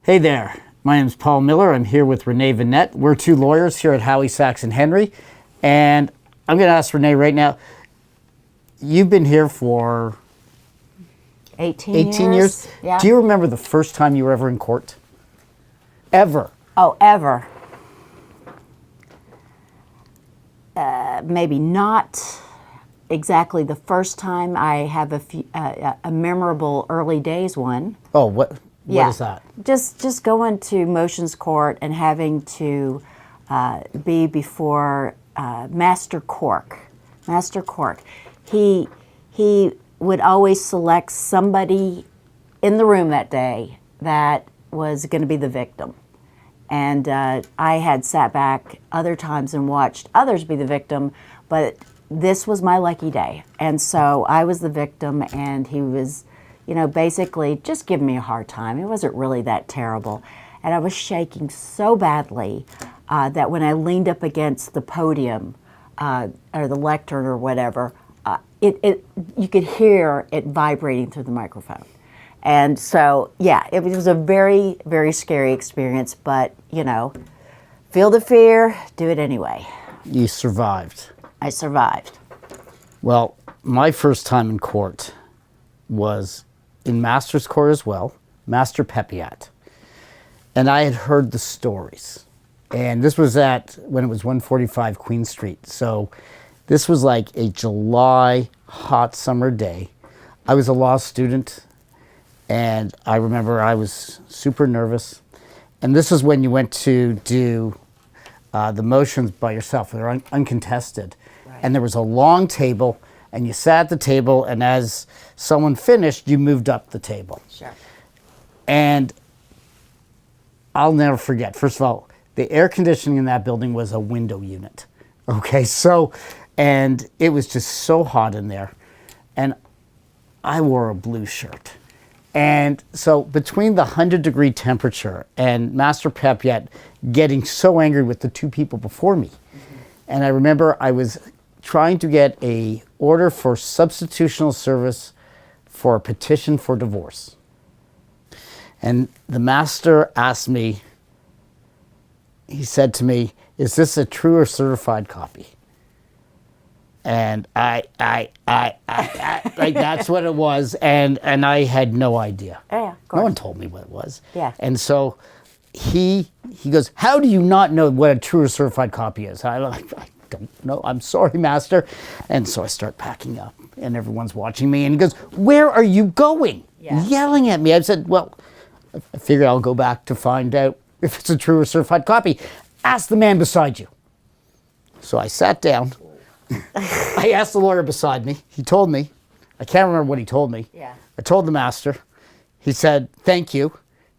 Hey there, my name is Paul Miller. I'm here with Renée Vinett. We're two lawyers here at Howie, Sachs & Henry. And I'm going to ask Renée right now, you've been here for 18 years? Yeah. Do you remember the first time you were ever in court? Ever? Oh, ever. Maybe not exactly the first time. I have a memorable early days one. Oh, what is that? Just going to motions court and having to be before Master Cork. Master Cork. He would always select somebody in the room that day that was going to be the victim. And I had sat back other times and watched others be the victim, but this was my lucky day. And so I was the victim, and he was, basically just giving me a hard time. It wasn't really that terrible. And I was shaking so badly that when I leaned up against the podium or the lectern or whatever, you could hear it vibrating through the microphone. And so, yeah, it was a very, very scary experience, but, feel the fear, do it anyway. You survived. I survived. Well, my first time in court was in Master's Court as well, Master Pepiat. And I had heard the stories. And this was when it was 145 Queen Street. So this was like a July hot summer day. I was a law student, and I remember I was super nervous. And this is when you went to do the motions by yourself. They're uncontested. Right. And there was a long table, and you sat at the table, and as someone finished, you moved up the table. Sure. And I'll never forget, first of all, the air conditioning in that building was a window unit. Okay, and it was just so hot in there. And I wore a blue shirt. And so between the 100-degree temperature and Master Pepiat getting so angry with the two people before me, and I remember I was trying to get a order for substitutional service for a petition for divorce. And the master asked me, he said to me, "Is this a true or certified copy?" And I like, that's what it was, and I had no idea. Yeah, of course. No one told me what it was. Yeah. And so he goes, "How do you not know what a true or certified copy is?" I don't know. "I'm sorry, Master." And so I start packing up, and everyone's watching me, and he goes, "Where are you going?" Yeah. Yelling at me. I said, "Well, I figure I'll go back to find out if it's a true or certified copy. Ask the man beside you." So I sat down. I asked the lawyer beside me. He told me. I can't remember what he told me. Yeah. I told the master. He said, "Thank you.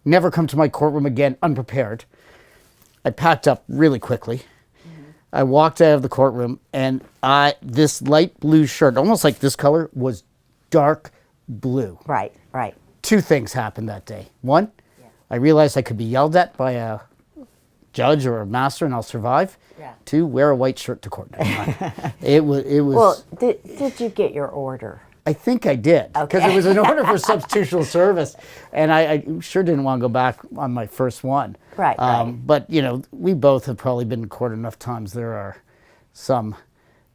Never come to my courtroom again unprepared." I packed up really quickly. Mm-hmm. I walked out of the courtroom, and this light blue shirt, almost like this color, was dark blue. Right. Two things happened that day. One, I realized I could be yelled at by a judge or a master and I'll survive. Yeah. Two, wear a white shirt to court. It was. Well, did you get your order? I think I did, because Okay. it was an order for substitutional service, and I sure didn't want to go back on my first one. Right. But we both have probably been in court enough times. There are some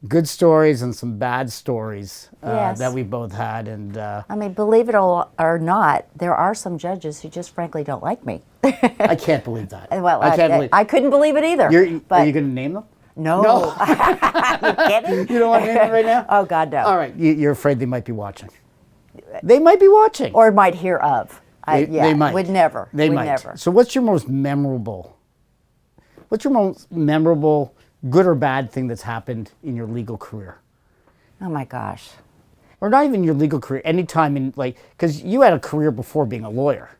good stories and some bad stories Yes. that we both had, and I mean, believe it or not, there are some judges who just frankly don't like me. I can't believe that. Well, I can't believe. I couldn't believe it either. Are you but going to name them? no. No. You kidding? You don't want to name them right now? Oh God, no. All right, you're afraid they might be watching. They might be watching. Or might hear of. They might. Would never. They would might. Never. So what's your most memorable, good or bad thing that's happened in your legal career? Oh my gosh. Or not even your legal career, any time in, because you had a career before being a lawyer.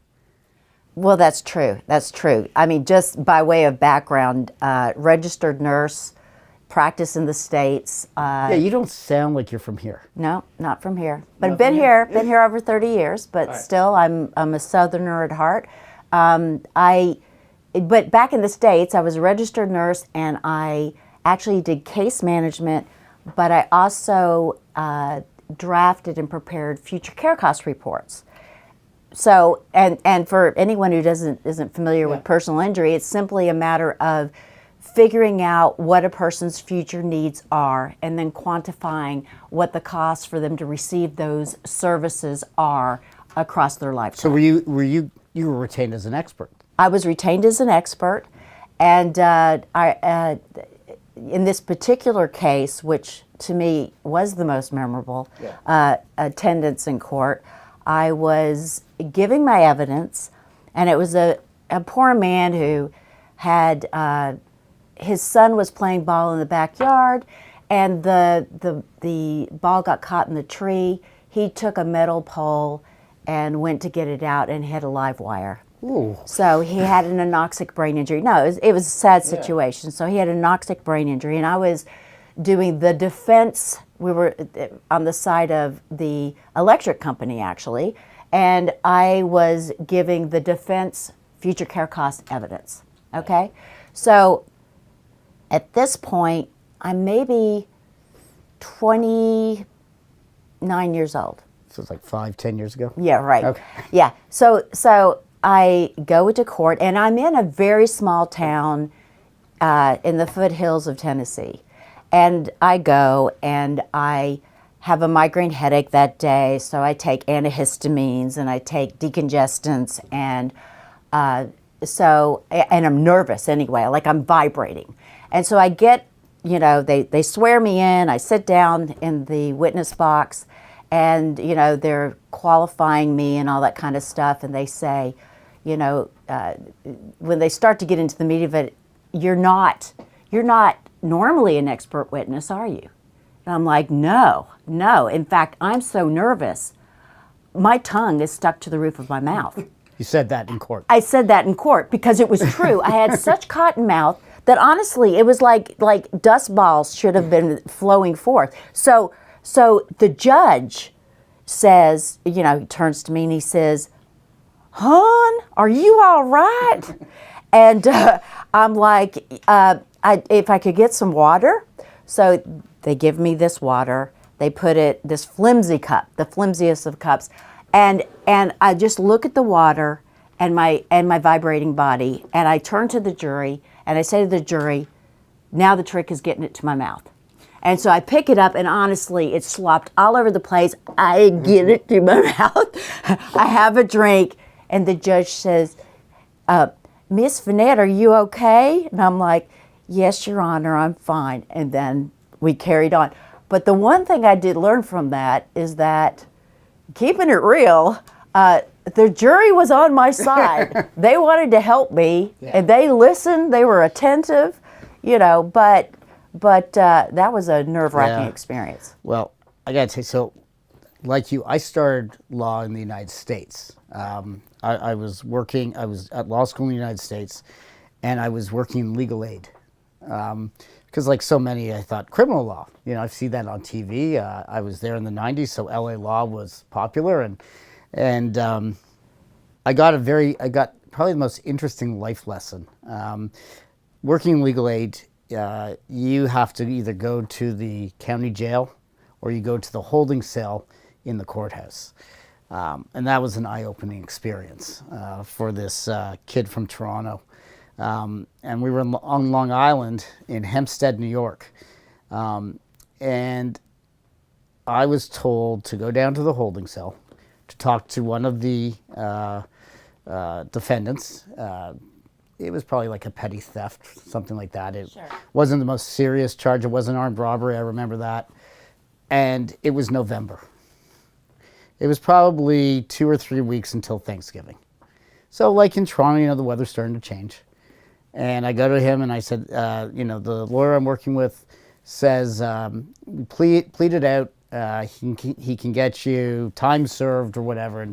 Well, that's true. That's true. I mean, just by way of background, registered nurse, practice in the States. Yeah, you don't sound like you're from here. No, not from here. But been here over 30 years, but right. Still I'm a Southerner at heart. But back in the States, I was a registered nurse, and I actually did case management, but I also drafted and prepared future care cost reports. So, and for anyone who isn't familiar with personal injury, it's simply a matter of figuring out what a person's future needs are and then quantifying what the costs for them to receive those services are across their lifetime. So you were retained as an expert? I was retained as an expert, and in this particular case, which to me was the most memorable, attendance in court, I was giving my evidence, and it was a poor man who had his son was playing ball in the backyard, and the ball got caught in the tree. He took a metal pole and went to get it out and hit a live wire. Ooh. So he had an anoxic brain injury. No, it was a sad situation. So he had an anoxic brain injury, and I was doing the defense. We were on the side of the electric company, actually, and I was giving the defense future care cost evidence. Okay? So at this point, I'm maybe 29 years old. So it's like 5-10 years ago? Yeah, right. Okay. Yeah. So I go to court, and I'm in a very small town in the foothills of Tennessee. And I go, and I have a migraine headache that day, so I take antihistamines and I take decongestants, and and I'm nervous anyway, like I'm vibrating. And so I get, they swear me in, I sit down in the witness box, and, they're qualifying me and all that kind of stuff, and they say, when they start to get into the meat of it, you're not normally an expert witness, are you? And I'm like, no. In fact, I'm so nervous, my tongue is stuck to the roof of my mouth. You said that in court? I said that in court because it was true. I had such cotton mouth that honestly, it was like dust balls should have been flowing forth. So the judge says, he turns to me and he says, "Hon, are you all right?" And I'm like, if I could get some water. So they give me this water. They put this flimsy cup, the flimsiest of cups, and I just look at the water and my vibrating body, and I turn to the jury and I say to the jury, "Now the trick is getting it to my mouth." And so I pick it up, and honestly, it slopped all over the place. I get it to my mouth. I have a drink, and the judge says, "Miss Vinett, are you okay?" And I'm like, "Yes, Your Honor, I'm fine." And then we carried on. But the one thing I did learn from that is that, keeping it real, the jury was on my side. They wanted to help me, and they listened. They were attentive, but that was a nerve-wracking experience. Well, I got to say, so like you, I started law in the United States. I was at law school in the United States, and I was working legal aid. Because like so many, I thought criminal law. I see that on TV. I was there in the 90s, so LA law was popular, and I got probably the most interesting life lesson. Working in legal aid, you have to either go to the county jail or you go to the holding cell in the courthouse. And that was an eye-opening experience for this kid from Toronto. And we were on Long Island in Hempstead, New York. And I was told to go down to the holding cell to talk to one of the defendants. It was probably like a petty theft, something like that. It wasn't the most serious charge. It wasn't armed robbery. I remember that. And it was November. It was probably 2 or 3 weeks until Thanksgiving. So like in Toronto, the weather's starting to change. And I go to him and I said, the lawyer I'm working with says, plead it out. He can get you time served or whatever.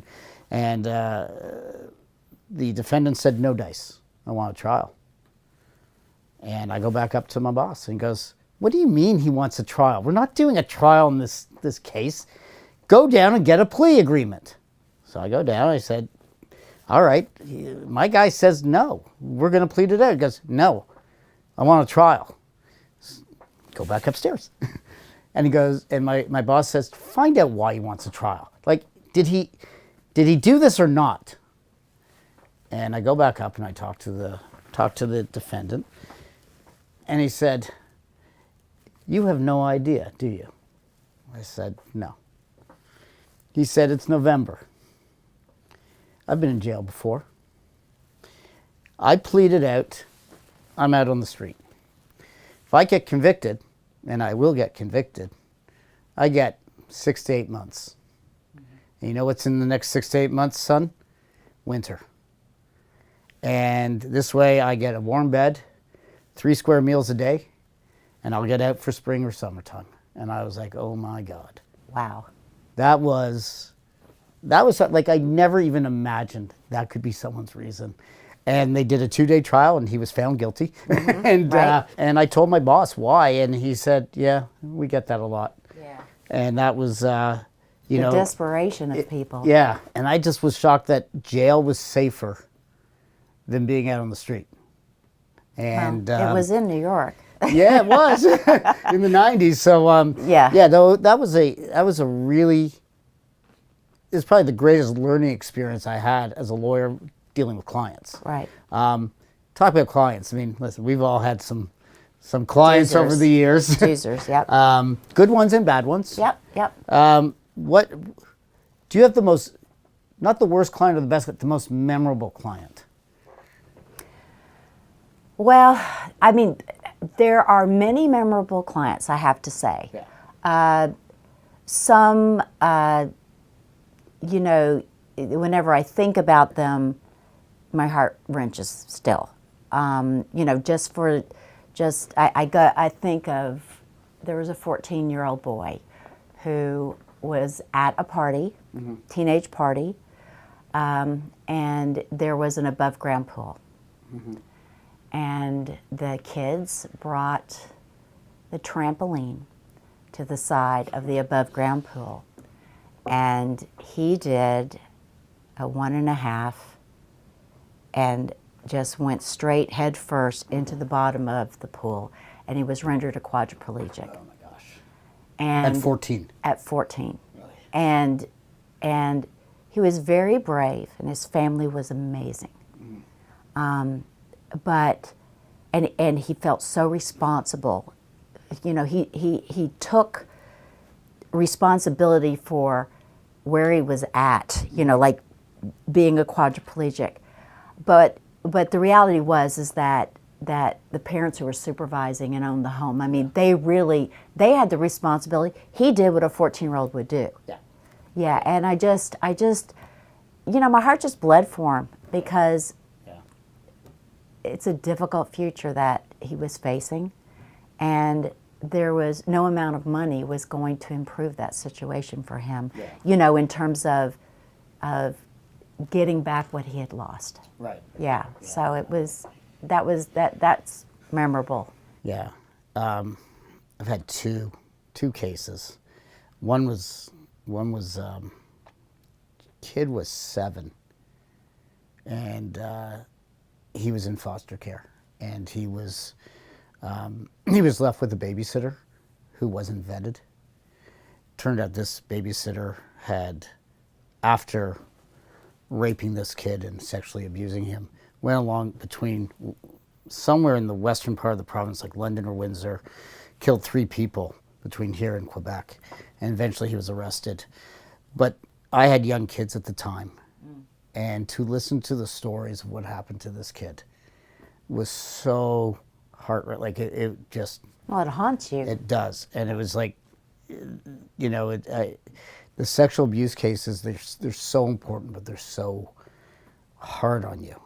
And the defendant said, "No dice. I want a trial." And I go back up to my boss and he goes, "What do you mean he wants a trial? We're not doing a trial in this case. Go down and get a plea agreement." So I go down, I said, "All right, my guy says no, we're going to plead it out." He goes, "No, I want a trial." Go back upstairs. And he goes, and my boss says, "Find out why he wants a trial. Like, did he did he do this or not? And I go back up and I talk to the defendant, and he said, "You have no idea, do you?" I said, "No." He said, "It's November. I've been in jail before. I pleaded out. I'm out on the street. If I get convicted, and I will get convicted, I get 6 to 8 months. And you know what's in the next 6 to 8 months, son? Winter. And this way I get a warm bed, 3 square meals a day, and I'll get out for spring or summertime." And I was like, oh my God. Wow. That was like, I never even imagined that could be someone's reason. And they did a 2-day trial, and he was found guilty. And Right. And I told my boss why, and he said, "Yeah, we get that a lot." Yeah. And that was, The desperation of people. yeah. And I just was shocked that jail was safer than being out on the street. And It was in New York. yeah, it was in the '90s. So Yeah. though that was a really, it's probably the greatest learning experience I had as a lawyer dealing with clients. Right. Talk about clients. I mean, listen, we've all had some clients over Doozers. the years. Doozers, yep. Good ones and bad ones. Yep, yep. What do you have the most, not the worst client or the best, but the most memorable client? Well, I mean, there are many memorable clients, I have to say. Yeah. Some, whenever I think about them, my heart wrenches still. I think of, there was a 14-year-old boy who was at a party, teenage party, and there was an above-ground pool. And the kids brought the trampoline to the side of the above-ground pool, and he did a 1.5 and just went straight head first into the bottom of the pool, and he was rendered a quadriplegic. Oh my gosh. And At 14. At 14. Really? And he was very brave, and his family was amazing. But he felt so responsible. He took responsibility for where he was at, like being a quadriplegic. But the reality is that the parents who were supervising and owned the home, I mean, they had the responsibility. He did what a 14-year-old would do. Yeah. Yeah, and I just, my heart just bled for him, because it's a difficult future that he was facing, and there was no amount of money was going to improve that situation for him. Yeah. In terms of getting back what he had lost. Right. Yeah. So that's memorable. Yeah. I've had two cases. One was kid was 7, and he was in foster care, and he was left with a babysitter who wasn't vetted. Turned out this babysitter had, after raping this kid and sexually abusing him, went along between somewhere in the western part of the province, like London or Windsor, killed 3 people between here and Quebec, and eventually he was arrested. But I had young kids at the time, and to listen to the stories of what happened to this kid was so heart-wrenching. Like it just... Well, it haunts you. It does, and it was like, the sexual abuse cases, they're so important, but they're so hard on you.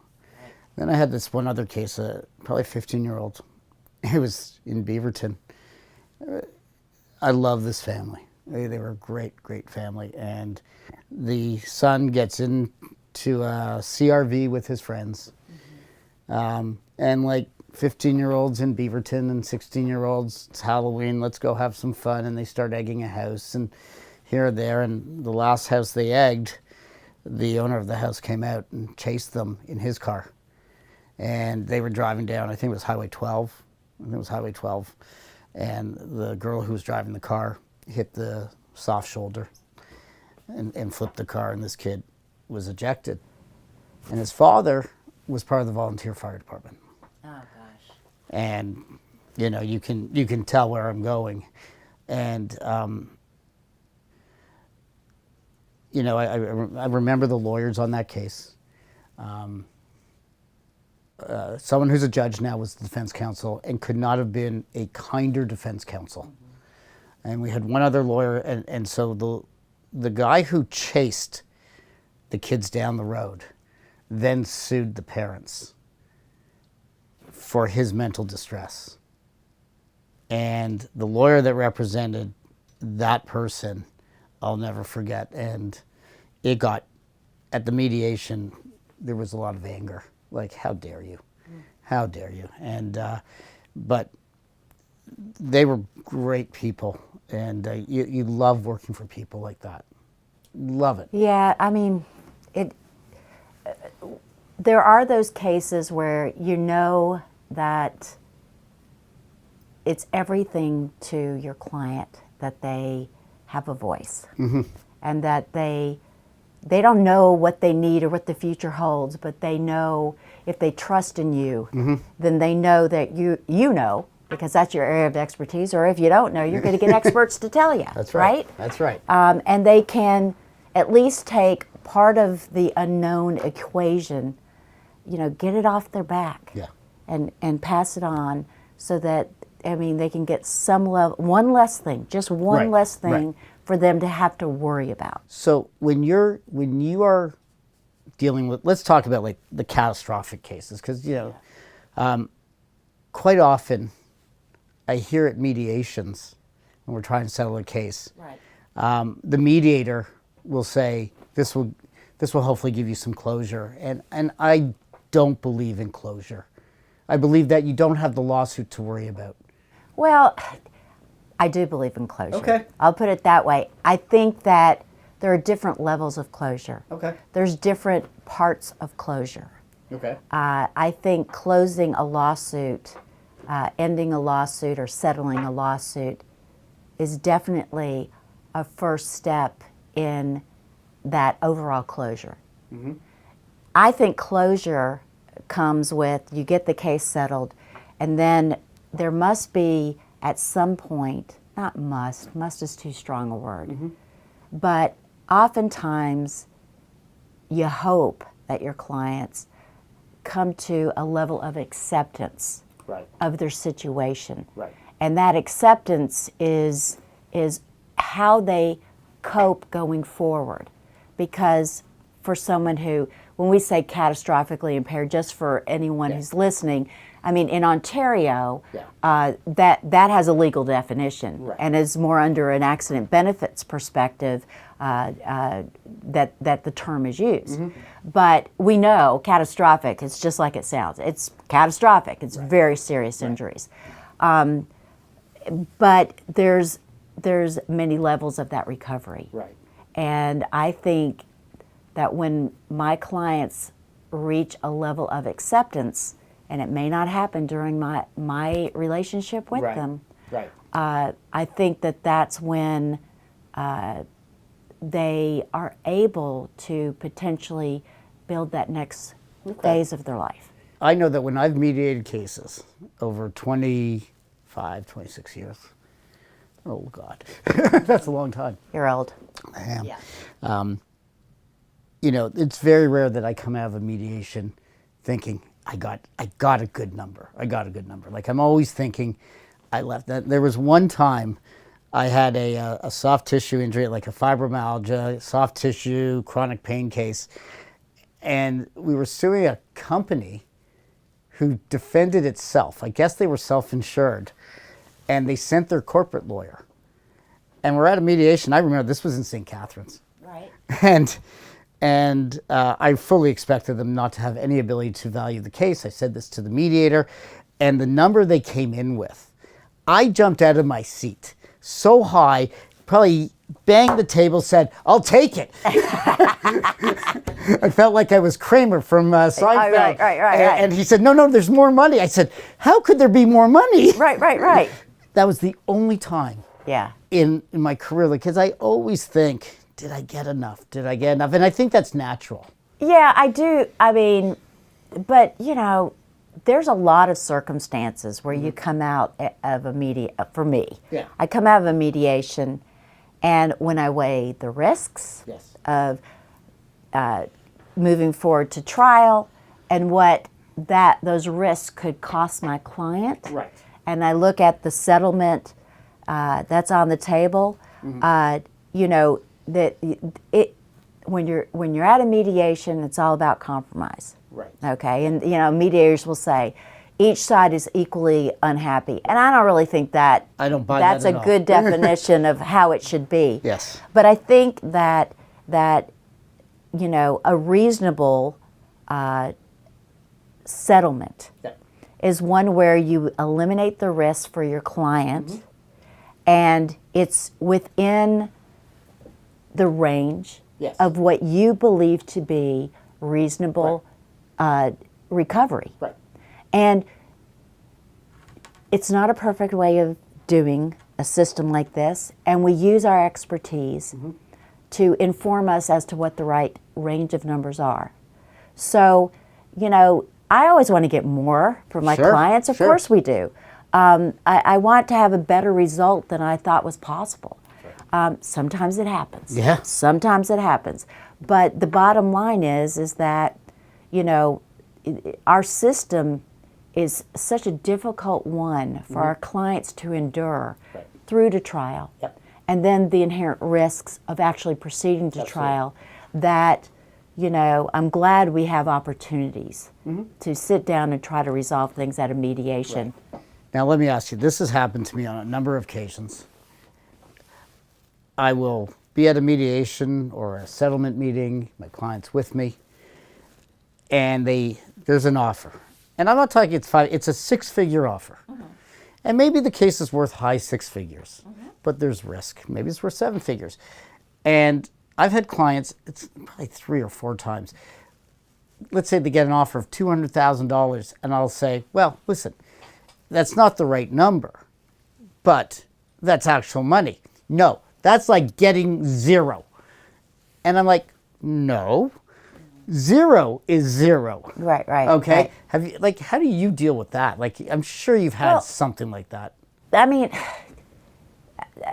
Then I had this one other case, probably a 15-year-old. It was in Beaverton. I love this family. They were a great, great family. And the son gets into a CRV with his friends. And like 15-year-olds in Beaverton and 16-year-olds, it's Halloween, let's go have some fun. And they start egging a house and here or there. And the last house they egged, the owner of the house came out and chased them in his car. And they were driving down, I think it was Highway 12. And the girl who was driving the car hit the soft shoulder and flipped the car, and this kid was ejected. And his father was part of the volunteer fire department. Oh gosh. And you can tell where I'm going. And I remember the lawyers on that case. Someone who's a judge now was the defense counsel and could not have been a kinder defense counsel. Mm-hmm. And we had one other lawyer, and so the guy who chased the kids down the road then sued the parents for his mental distress. And the lawyer that represented that person, I'll never forget. And it got, at the mediation, there was a lot of anger. Like, how dare you? How dare you? And, but they were great people. And you love working for people like that. Love it. Yeah, I mean, there are those cases where that it's everything to your client that they have a voice, mm-hmm. and that they don't know what they need or what the future holds, but they know if they trust in you, mm-hmm. then they know that you know, because that's your area of expertise, or if you don't know, you're going to get experts to tell you. That's right. That's right. And they can at least take part of the unknown equation, get it off their back, yeah. and pass it on, so that, they can get some level, one less thing, just one less thing for them to have to worry about. So when you are dealing with, let's talk about like the catastrophic cases, because quite often I hear at mediations when we're trying to settle a case, the mediator will say, this will hopefully give you some closure, and I don't believe in closure. I believe that you don't have the lawsuit to worry about. Well, I do believe in closure. Okay. I'll put it that way. I think that there are different levels of closure. Okay. There's different parts of closure. Okay. I think closing a lawsuit, ending a lawsuit, or settling a lawsuit is definitely a first step in that overall closure. Mm-hmm. I think closure comes with, you get the case settled, and then there must be at some point, not must is too strong a word, mm-hmm. but oftentimes you hope that your clients come to a level of acceptance of their situation. Right. And that acceptance is how they cope going forward. Because for someone who, when we say catastrophically impaired, just for anyone who's listening, in Ontario, that has a legal definition, and is more under an accident benefits perspective that the term is used. Mm-hmm. But we know catastrophic, it's just like it sounds. It's catastrophic. It's very serious injuries. But there's many levels of that recovery. Right. And I think that when my clients reach a level of acceptance, and it may not happen during my relationship with them, I think that's when they are able to potentially build that next phase of their life. I know that when I've mediated cases over 25, 26 years, oh God, that's a long time. You're old. I am. Yeah. It's very rare that I come out of a mediation thinking, I got a good number. Like, I'm always thinking, I left that. There was one time I had a soft tissue injury, like a fibromyalgia, soft tissue, chronic pain case. And we were suing a company who defended itself. I guess they were self-insured. And they sent their corporate lawyer. And we're at a mediation. I remember this was in St. Catharines. Right. And I fully expected them not to have any ability to value the case. I said this to the mediator. And the number they came in with, I jumped out of my seat so high, probably banged the table, said, "I'll take it." I felt like I was Kramer from Seinfeld. Right. And he said, no, there's more money. I said, how could there be more money? Right. That was the only time in my career, because I always think did I get enough? Did I get enough? And I think that's natural. Yeah, I do. I mean, but there's a lot of circumstances where you come out of for me. Yeah. I come out of a mediation, and when I weigh the risks Yes. of moving forward to trial and what those risks could cost my client, Right. and I look at the settlement that's on the table, that when you're at a mediation, it's all about compromise. Right. Okay, and mediators will say each side is equally unhappy, and I don't really think that I don't buy that's that at a all. good definition of how it should be. Yes. But I think that a reasonable settlement Yeah. is one where you eliminate the risk for your client, and it's within the range Yes. of what you believe to be reasonable recovery. Right. And it's not a perfect way of doing a system like this, and we use our expertise to inform us as to what the right range of numbers are. So, I always want to get more from my Sure, clients. Of sure. course we do. I want to have a better result than I thought was possible. Sometimes it happens. Yeah. Sometimes it happens. But the bottom line is that, our system is such a difficult one for our clients to endure Right. through to trial. Yep. And then the inherent risks of actually proceeding to trial that, I'm glad we have opportunities to sit down and try to resolve things at a mediation. Now, let me ask you, this has happened to me on a number of occasions. I will be at a mediation or a settlement meeting, my client's with me, and there's an offer. And I'm not talking it's a six-figure offer. And maybe the case is worth high six figures, but there's risk. Maybe it's worth seven figures. And I've had clients, it's probably 3 or 4 times, let's say they get an offer of $200,000, and I'll say, well, listen, that's not the right number, but that's actual money. No, that's like getting zero. And I'm like, no, zero is zero. Right. Okay. Right. Have you, how do you deal with that? I'm sure you've had something like that. I mean,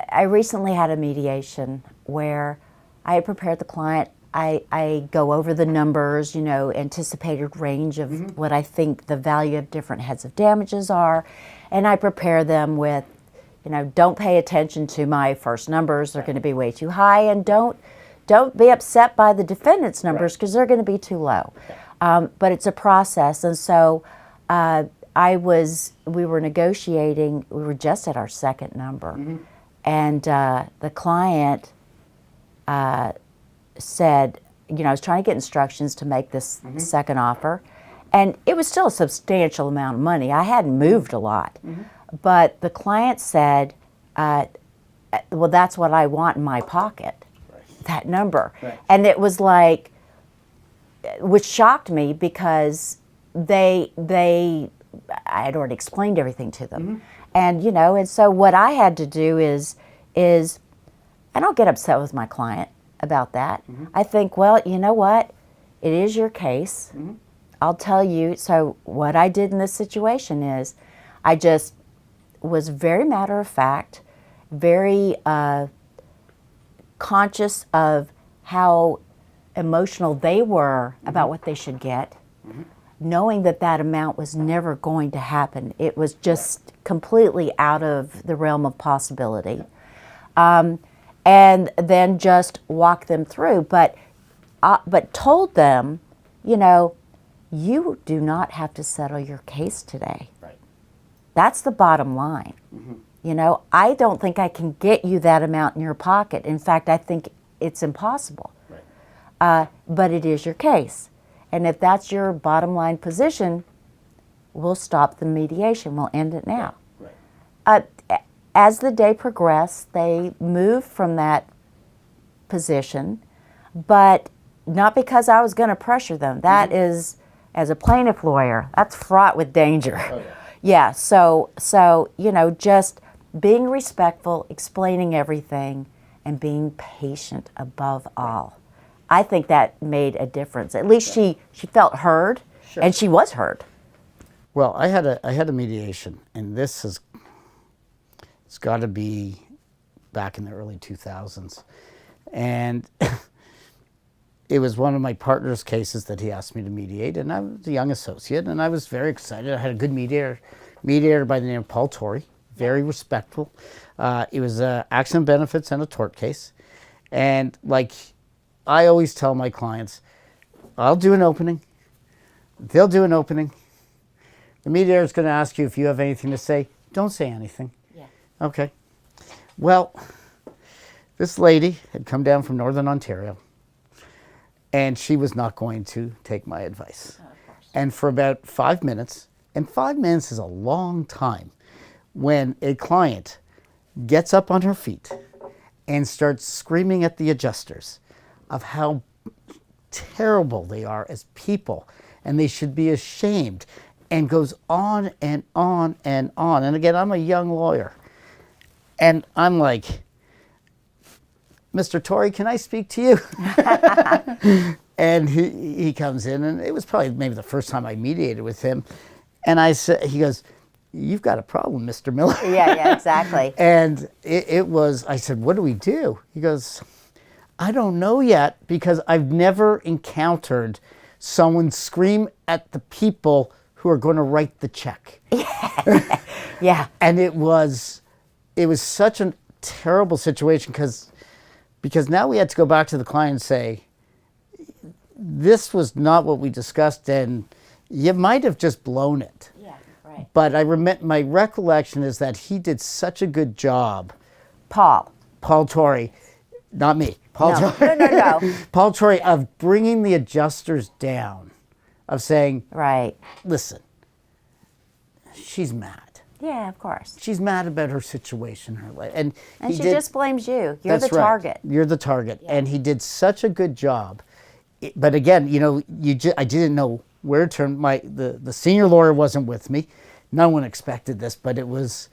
I recently had a mediation where I had prepared the client. I go over the numbers, anticipated range of what I think the value of different heads of damages are, and I prepare them with, don't pay attention to my first numbers; they're going to be way too high, and don't be upset by the defendant's numbers because they're going to be too low. But it's a process, and so we were negotiating. We were just at our second number, and the client said, I was trying to get instructions to make this second offer, and it was still a substantial amount of money. I hadn't moved a lot, but the client said, well, that's what I want in my pocket, that number. Right. And it was which shocked me because I had already explained everything to them. And, and so what I had to do is I don't get upset with my client about that. I think, well, you know what? It is your case. I'll tell you. So what I did in this situation is I just was very matter of fact, very conscious of how emotional they were about what they should get, knowing that amount was never going to happen. It was just completely out of the realm of possibility. And then just walk them through, but told them, you do not have to settle your case today. Right. That's the bottom line. I don't think I can get you that amount in your pocket. In fact, I think it's impossible. Right. But it is your case. And if that's your bottom line position, we'll stop the mediation. We'll end it now. Right. As the day progressed, they moved from that position, but not because I was going to pressure them. That is, as a plaintiff lawyer, that's fraught with danger. Oh, Yeah, so just being respectful, explaining everything, and being patient above all. I think that made a difference. At least she felt heard, Sure. and she was heard. Well, I had a mediation, and it's got to be back in the early 2000s. And it was one of my partner's cases that he asked me to mediate, and I was a young associate, and I was very excited. I had a good mediator by the name of Paul Torrey, very respectful. It was accident benefits and a tort case. And like I always tell my clients, I'll do an opening. They'll do an opening. The mediator is going to ask you if you have anything to say. Don't say anything. Yeah. Okay. Well, this lady had come down from Northern Ontario, and she was not going to take my advice. Oh, of course. And for about 5 minutes, and 5 minutes is a long time, when a client gets up on her feet and starts screaming at the adjusters of how terrible they are as people, and they should be ashamed, and goes on and on and on. And again, I'm a young lawyer, and I'm like, Mr. Torrey, can I speak to you? And he comes in, and it was probably maybe the first time I mediated with him. And I said, he goes, "You've got a problem, Mr. Miller." Yeah, exactly. And it was, I said, "What do we do?" He goes, "I don't know yet, because I've never encountered someone scream at the people who are going to write the check." Yeah. And it was such a terrible situation, because now we had to go back to the client and say, this was not what we discussed, and you might have just blown it. Yeah, right. But my recollection is that he did such a good job. Paul Torrey, not me. No. Torrey. No. Paul Torrey, of bringing the adjusters down, of saying, Right. listen, she's mad. Yeah, of course. She's mad about her situation, her life, and She just blames you. You're the That's right. target. You're the target, and he did such a good job. But again, I didn't know where to turn. The senior lawyer wasn't with me. No one expected this, but it was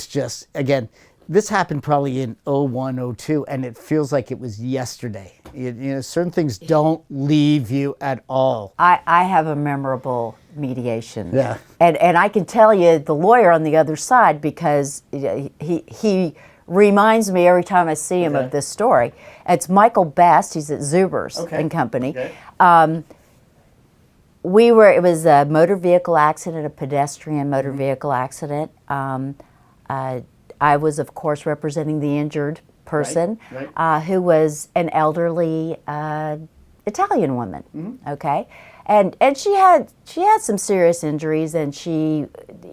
just, again, this happened probably in 01, 02, and it feels like it was yesterday. Certain things don't leave you at all. I have a memorable mediation. Yeah. And I can tell you the lawyer on the other side, because he reminds me every time I see him of this story. It's Michael Best. He's at Zuber's and Company. Okay. It was a motor vehicle accident, a pedestrian motor vehicle accident. I was, of course, representing the injured person, Right. who was an elderly Italian woman. Okay, and she had some serious injuries, and she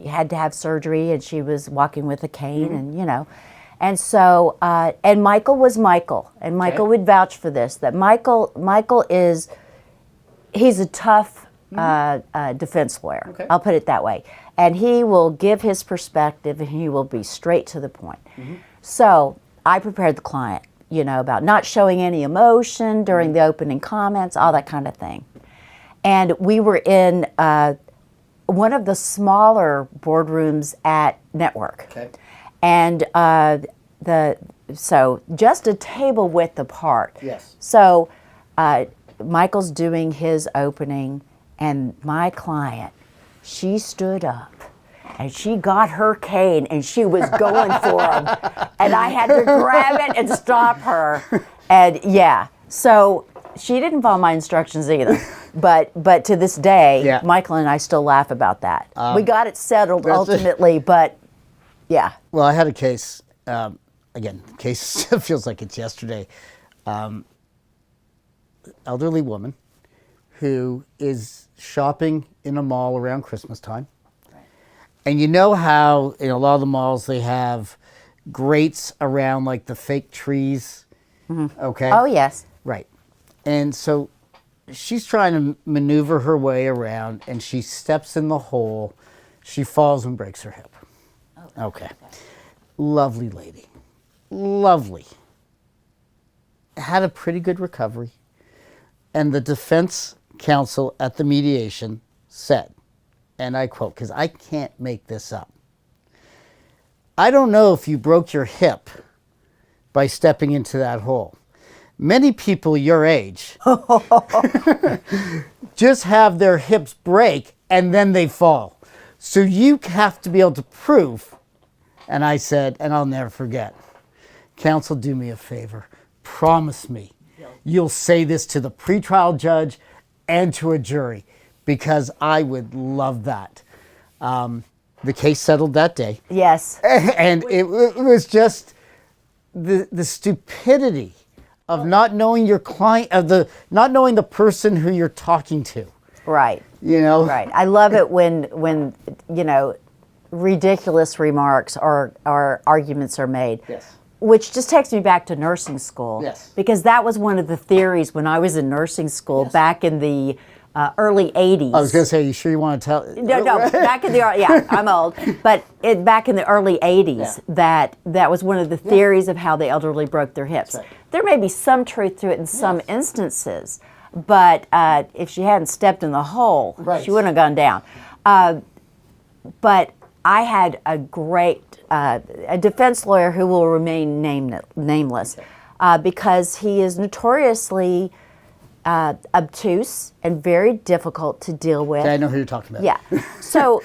had to have surgery, and she was walking with a cane, and and so and Michael was Michael, and Michael would vouch for this. That Michael he's a tough defense lawyer. Okay. I'll put it that way. And he will give his perspective, and he will be straight to the point. So I prepared the client, about not showing any emotion during the opening comments, all that kind of thing. And we were in one of the smaller boardrooms at Network. Okay. And so just a table width apart. Yes. So Michael's doing his opening, and my client, she stood up and she got her cane and she was going for him. And I had to grab it and stop her. And so she didn't follow my instructions either. But to this day, Michael and I still laugh about that. We got it settled ultimately, but yeah. Well, I had a case, again, the case feels like it's yesterday. Elderly woman who is shopping in a mall around Christmas time. Right. And you know how in a lot of the malls they have grates around like the fake trees? Okay. Oh, yes. Right. And so she's trying to maneuver her way around, and she steps in the hole. She falls and breaks her hip. Oh, okay. Lovely lady. Lovely. Had a pretty good recovery. And the defense counsel at the mediation said, and I quote, because I can't make this up, "I don't know if you broke your hip by stepping into that hole. Many people your age just have their hips break and then they fall. So you have to be able to prove. And I said, and I'll never forget, counsel, do me a favor. Promise me you'll say this to the pretrial judge and to a jury, because I would love that. The case settled that day. Yes. And it was just the stupidity of not knowing your client, not knowing the person who you're talking to. Right. You know? Right. I love it when ridiculous remarks or arguments are made. Yes. Which just takes me back to nursing school. Yes. Because that was one of the theories when I was in nursing school back in the early 80s. I was going to say, you sure you want to tell? No, back in the, yeah, I'm old. But back in the early 80s, that was one of the theories of how the elderly broke their hips. Right. There may be some truth to it in some instances, but if she hadn't stepped in the hole, she wouldn't have gone down. But I had a great a defense lawyer who will remain nameless because he is notoriously obtuse and very difficult to deal with. I know who you're talking about. Yeah. So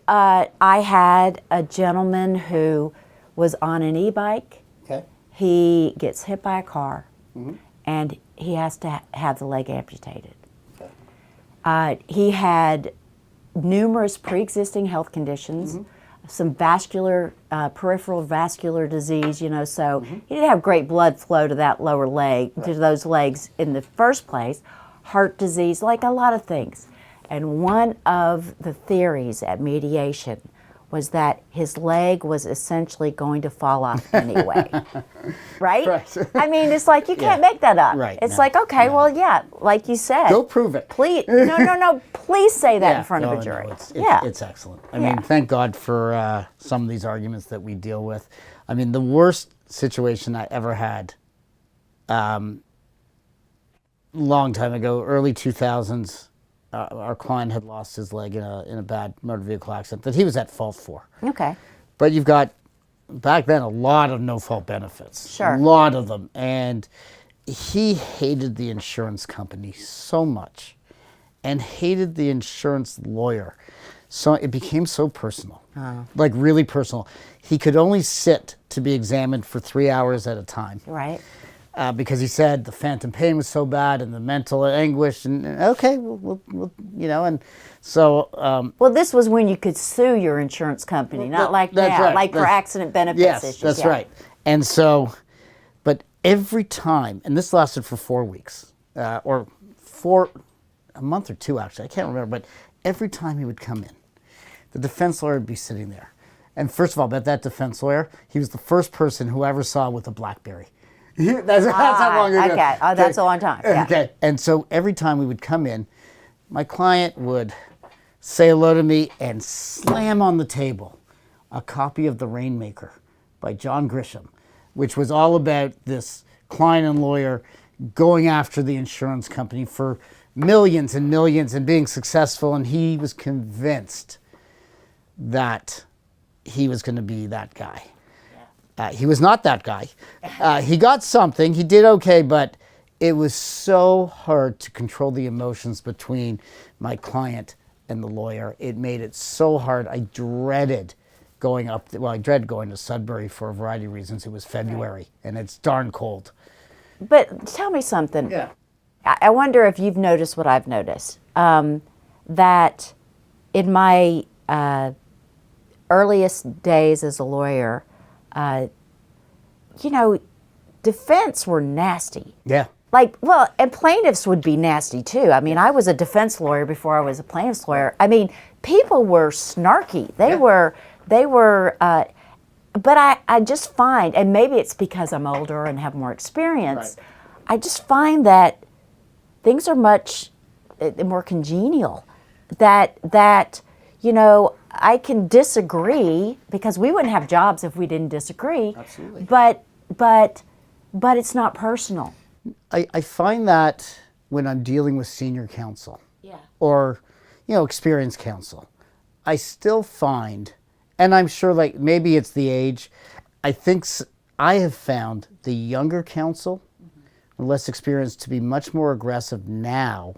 I had a gentleman who was on an e-bike. Okay. He gets hit by a car, and he has to have the leg amputated. Okay. He had numerous pre-existing health conditions, some vascular, peripheral vascular disease, so he didn't have great blood flow to that lower leg, to those legs in the first place, heart disease, like a lot of things. And one of the theories at mediation was that his leg was essentially going to fall off anyway. Right? I mean, it's like, you can't make that up. Right. It's like, okay, well, yeah, like you said. Go prove it. Please, no, please say that in front of a jury. No, it's excellent. I mean, thank God for some of these arguments that we deal with. I mean, the worst situation I ever had, long time ago, early 2000s, our client had lost his leg in a bad motor vehicle accident that he was at fault for. Okay. But you've got, back then, a lot of no-fault benefits. Sure. A lot of them. And he hated the insurance company so much and hated the insurance lawyer. So it became so personal, like really personal. He could only sit to be examined for 3 hours at a time. Right. Because he said the phantom pain was so bad and the mental anguish, and okay, we'll and so. Well, this was when you could sue your insurance company, not like now, right. like for accident benefits issues. Yes, that's right. And so, but every time, and this lasted for 4 weeks, or a month or two actually, I can't remember, but every time he would come in, the defense lawyer would be sitting there. And first of all, that defense lawyer, he was the first person who ever saw with a BlackBerry. That's how long ago. Okay. Oh, that's a long time. Yeah. Okay. And so every time we would come in, my client would say hello to me and slam on the table a copy of The Rainmaker by John Grisham, which was all about this client and lawyer going after the insurance company for millions and millions and being successful. And he was convinced that he was going to be that guy. He was not that guy. He got something, he did okay, but it was so hard to control the emotions between my client and the lawyer. It made it so hard. I dreaded going to Sudbury for a variety of reasons. It was February, and it's darn cold. But tell me something. Yeah. I wonder if you've noticed what I've noticed. That in my earliest days as a lawyer, defense were nasty. Yeah. And plaintiffs would be nasty too. I mean, I was a defense lawyer before I was a plaintiff's lawyer. I mean, people were snarky. They were, but I just find, and maybe it's because I'm older and have more experience, I just find that things are much more congenial. That I can disagree because we wouldn't have jobs if we didn't disagree. Absolutely. But it's not personal. I find that when I'm dealing with senior counsel or, experienced counsel, I still find, and I'm sure maybe it's the age, I think I have found the younger counsel, less experienced, to be much more aggressive now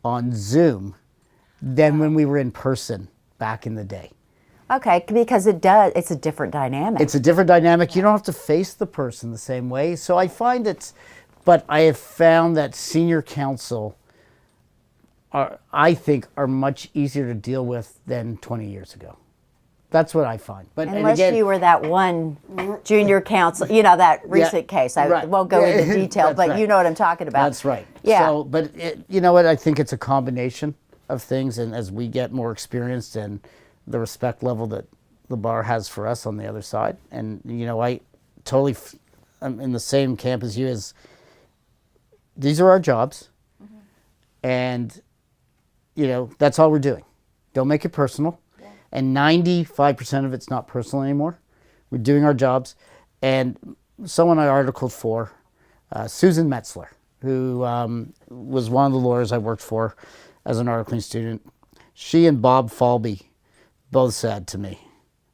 on Zoom than when we were in person back in the day. Okay, because it's a different dynamic. It's a different dynamic. You don't have to face the person the same way. So I find but I have found that senior counsel I think are much easier to deal with than 20 years ago. That's what I find. But unless you were that one junior counsel, that recent case. I won't go into detail, but right. You know what I'm talking about. That's right. Yeah. So, but you know what? I think it's a combination of things, and as we get more experienced and the respect level that the bar has for us on the other side, and I totally, I'm in the same camp as you. These are our jobs, and that's all we're doing. Don't make it personal. Yeah. And 95% of it's not personal anymore. We're doing our jobs. And someone I articled for, Susan Metzler, who was one of the lawyers I worked for as an articling student. She and Bob Falby both said to me,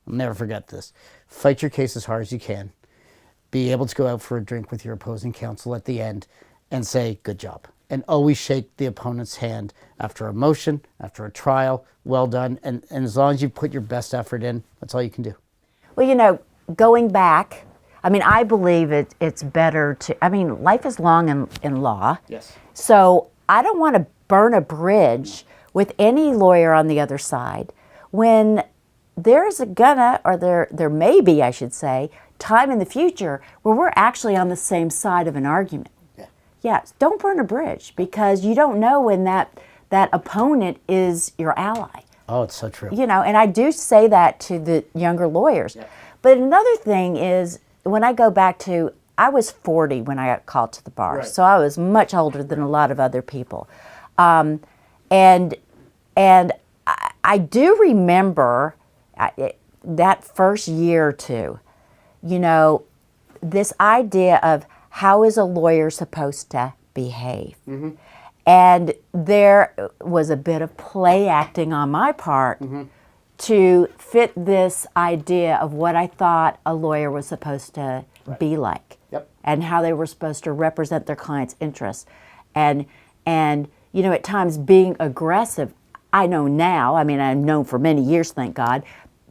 I'll never forget this, fight your case as hard as you can. Be able to go out for a drink with your opposing counsel at the end and say, good job. And always shake the opponent's hand after a motion, after a trial, well done. And as long as you put your best effort in, that's all you can do. Well, going back, I believe it's better to, life is long in law. Yes. So I don't want to burn a bridge with any lawyer on the other side when there's there may be, I should say, time in the future where we're actually on the same side of an argument. Yes, don't burn a bridge because you don't know when that opponent is your ally. Oh, it's so true. And I do say that to the younger lawyers. Yeah. But another thing is when I go back to, I was 40 when I got called to the bar, right. So I was much older than a lot of other people. And I do remember that first year or two, this idea of how is a lawyer supposed to behave? Mm-hmm. And there was a bit of play acting on my part to fit this idea of what I thought a lawyer was supposed to be like, and how they were supposed to represent their client's interests. And at times being aggressive, I know now, I've known for many years, thank God,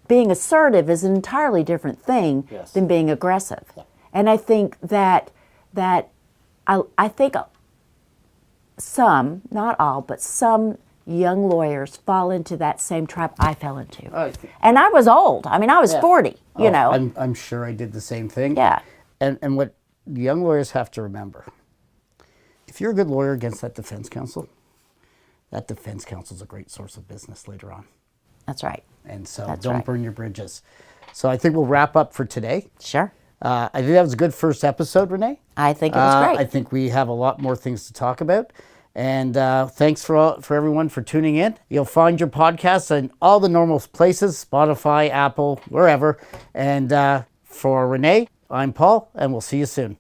being assertive is an entirely different thing than being aggressive. Yeah. And I think that I think some, not all, but some young lawyers fall into that same trap I fell into. And I was old. I was 40, I'm sure I did the same thing. Yeah. And what young lawyers have to remember, if you're a good lawyer against that defense counsel is a great source of business later on. That's right. And so don't burn your bridges. So I think we'll wrap up for today. Sure. I think that was a good first episode, Renee. I think it was great. I think we have a lot more things to talk about. And thanks for everyone for tuning in. You'll find your podcasts in all the normal places, Spotify, Apple, wherever. And for Renee, I'm Paul, and we'll see you soon.